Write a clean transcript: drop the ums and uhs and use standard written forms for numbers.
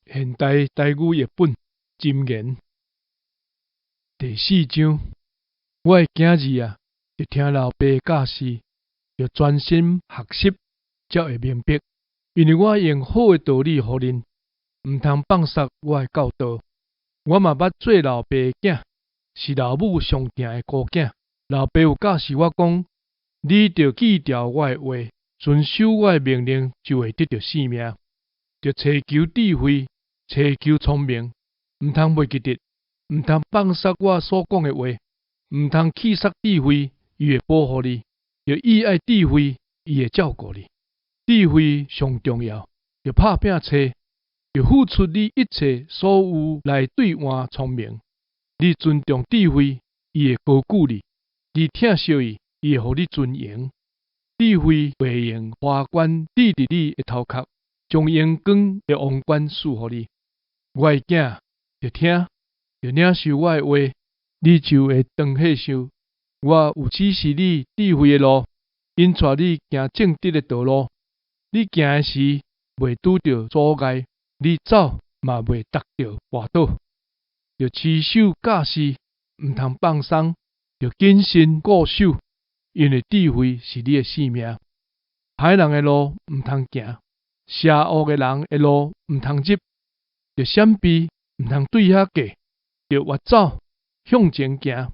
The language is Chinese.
现代台语译本箴言第4章，我的囝儿啊，要听老爸教示，要专心学习，才会明白。因为我用好的道理予恁，毋通放杀我的教导。我嘛捌做老爸的囝，是老母上疼的孤囝。老爸有教示我讲，你着记牢我的话，遵守我的命令，就会得到性命。着找求智慧，找求聪明，毋通袂记得，毋通放杀我所讲的话，毋通气杀智慧，伊会保护你；着意爱智慧，伊会照顾你。智慧上重要，着拍拼找，着付出你一切所有来兑换聪明。你尊重智慧，伊会高举你；你疼惜伊，伊会予你尊荣。智慧会用花冠抵伫你的头壳，将阳光的王冠赐予你。我的囝，着听，着领受我的话，你就会当岁想，我有指示你智慧的路，引带你行正直的道路。你行的时袂拄着阻碍，你走嘛袂踏着滑倒。着持守教示，毋通放松，着谨慎固守，因为智慧是你的性命。歹人的路毋通行，邪恶的人的路毋通入，着闪避，毋通对遐过，着越走向前行。